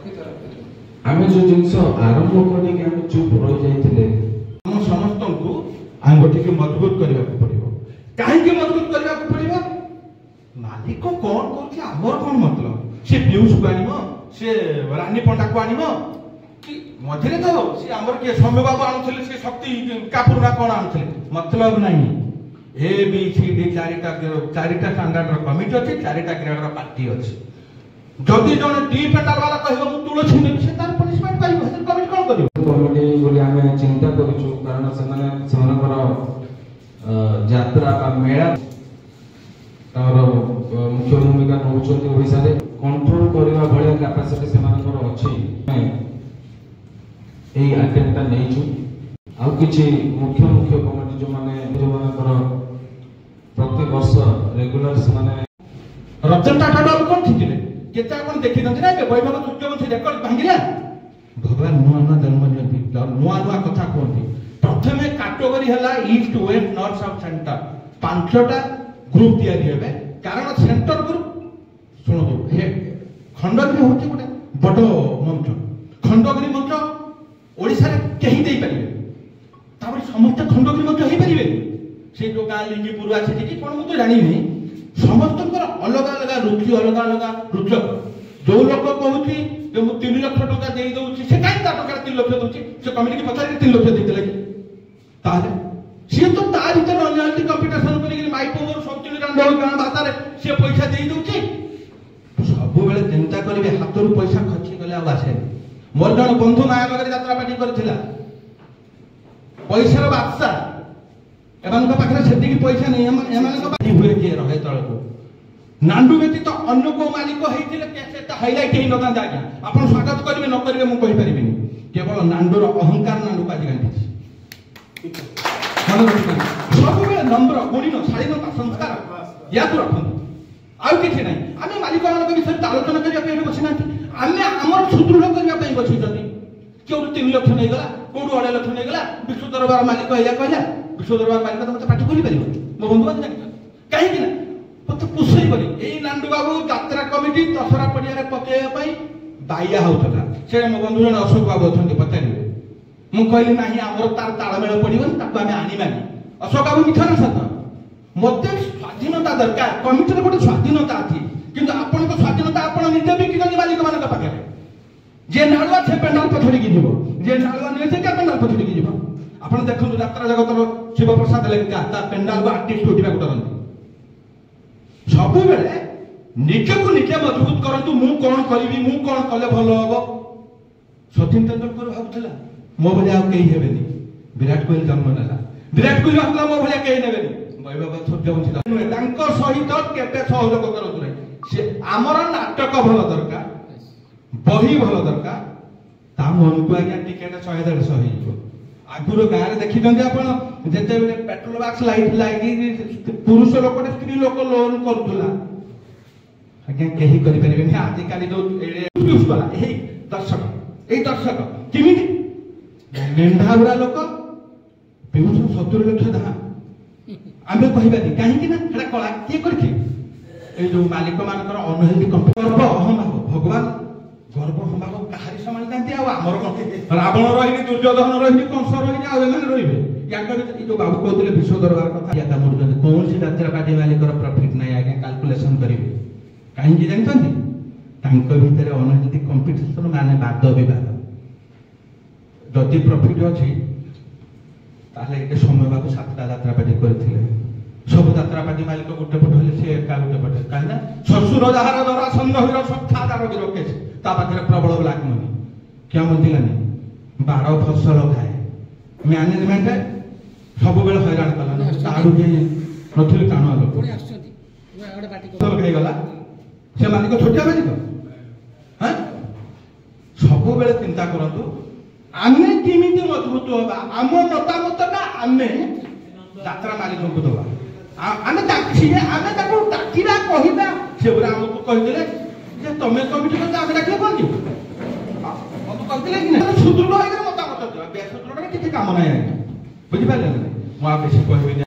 आम जो जिन आरंभ कर चुप रही जाते समस्त को आंगठी के मजबूत करने पड़ो कहीं मजबूत करने पड़ो मालिक कौन कर कौन मतलब सी पीयूष को आन सी रानी पंडा को आन कि मझे तो सी आम किए सौम्य बाबू आणुले सी शक्ति कापुर ना कौन आणुले मतलब नहीं ए बी सी डी चारिटा स्टैंडर्ड कमिटी अच्छी चारिटा ग्रेडर पार्टी अच्छी जदि जन डी पेटाल वाला कहबो मु तुलसी नेबी से तार पनिशमेंट पाइबो से कमिटी कोन करियो कमिटी बोली हमें चिंता करिछु कारण सेमानकर यात्रा का मेला तार मुख्य भूमिका नौचंती ओडिसा रे कंट्रोल करबा भलिया कैपेसिटी सेमानकर अछि एई अटेम्प्ट नेइछु आ किछि मुख्य कमिटी जो मानकर प्रति वर्ष रेगुलर सेमाने रतन टाटा बाबू कोन थिले केते आपण देखि नथि ना वैभव मुख्यमंत्री रेकर्ड भांगिला भगवान नुआ नुआ जन्म नियंती नुआ नुआ कथा कहती प्रथमे कैटेगरी हला east west north south centre पांचटा ग्रुप दिया दिबे कारण सेंटर ग्रुप सुनो हे खंडगिरी होची गोटे बड़ मंच खंडगिरी मंच ओडिसा रे केही देई परिबे तापर समस्त खंडगिरी मंच हेई परिबे से जो गां लिंगीपुर आसी कि कोन मु तो जानि नै समस्त अलग अलग रुचि अलग अलग रुचक जो लोक कहूँ जो मु 3 लाख टका दे दउची से काई ता टका 3 लाख दउची से कमिटी की पचार 3 लाख देते लगी ताले से तो ता भीतर रॉयल्टी कंपटीशन करी माई पावर सब रांडल गां बातारे से पैसा दे दउची सब बेले चिंता करबे हाथ रु पैसा खर्ची गले आ आसे मोर जण बंधु मायानगर यात्रा पार्टी करथिला पैसा रो बादशा एमान को पाखरे सेति की पैसा नहीं एमान को पानी हुए के रहे तळको नांडू व्यतीत अन्य को मालिक हेतिले केसेटा हाइलाइट हेइ नता जागा आपण स्वागत करिवे न करिवे मु कहि परिबिनी केवल नांडूर अहंकार नांडू पाजी गांधी सब बे नम्र गुणीन शालीनता संस्कार या तो रखन आउ किछि नै आमे मालिक मान के विषय आलोचना करिया पे बछि नाथि आमे हमर सुदृढ़ करिया पे बछि जति केउ 3 लाख नै गला कोडु 2.5 लाख नै गला विश्व दरबार मालिक या कहला विश्व दरबार मालिक तो मते पाठी खोली परिबो मो बंधु बात जानि काहे कि ना मते पुसई बनी एई नांडू बाबू यात्रा कमिटी दसरा पडिया रे पकेया पई बाइया होतला से मो बंधु जन अशोक बाबू अछंती पचारिबे मु कहली नाही हमर तार ताळमेळ पडिबन ताको आमे आनिबानी अशोक बाबू मिठा ना सत मते स्वाधीनता दरकार कमिटी रे गोटे स्वाधीनता अछि किंतु आपण को स्वाधीनता आपण निजे बिकि जनी मालिक मान का पाके जे नाळवा छे पेंडाल पछड़ी की जीवो जे नाळवा नै से का पेंडाल पछड़ी की जीवो आपण देखु यात्रा जगत शिव प्रसाद लेखा ता पेंडाल को आर्टिस्ट उठिबा गुटरन सब बेले निजे को निजे मजबूत करंतु मु कोन करिवि मु कोन कले भलो हबो सचिन तेंदुलकर भाबुथला मो भलिया केही हेबेनी विराट कोहली जन्म नेला विराट कोहली हतला मो भलिया केही नेबेनी वैभव सूर्यवंशी तांको सहित केते सहयोग करतु रे से हमर नाटक भलो दरकार बही भलो दरकार ता मन को आज्ञा टिकेट 100-150 होइबो आगुर गाँव में देखी आपण जिते पेट्रोल बॉक्स लाइट लगी पुरुष लोक स्त्री लोक लोन करूला आज्ञा कहीं करें आजिकल जो वाला यही दर्शक किमिति मेंढा गुड़ा लोक पीऊष 70 लाख दाम आम कहबानी कहीं कला किए कर जो मालिक मान अनहेल्दी गर्व अहम भगवान गर्व हमारो कहारी समान जानती आमर रावण रही दुर्योधन रही कंस रही आने रही या जो बाबू कहते विश्व दरबार कथा या मुड़ कौन सी यात्रा पार्टी मालिक प्रॉफिट ना आज्ञा कैलकुलेशन करेंगे कहीं जानते भितर अनहेल्दी कंपिटिशन माने वाद विवाद जदि प्रॉफिट अच्छी ताले समय बाबू 7टा यात्रा पार्टी करथिले सब यात्रा पार्टी मालिक गोटे पट हेले से एका गोटे पट काहे ससुर जहार दरा संगहिर सत्ता दार गिरकेश ता पाखरे प्रबल ब्लैक मनी क्या मनतिलानी 12 फसल खाए मैनेजमेंट सब बेले हैरान कला ताडू के नथिल कानो लोक कोनी आछथि ओडे बाटी को गई गला से मालिक छोटिया मालिक हैं सब बेले चिंता करंतु आमे किमिति मजबूत होबा आम मतामत ना आमे यात्रा मालिक को दबा आमे ताकि आमे ताको ताकिरा कहिबा सेबरा हमको कहि देले जे तमे कमिटी को आमे डाकले कोन जी हम तो कहते कि ना सुदृढ़ होइगर मतामत देबा बेसुदृढ़ किछि काम नै बुझि पाले नै मु आ बेसी कहबे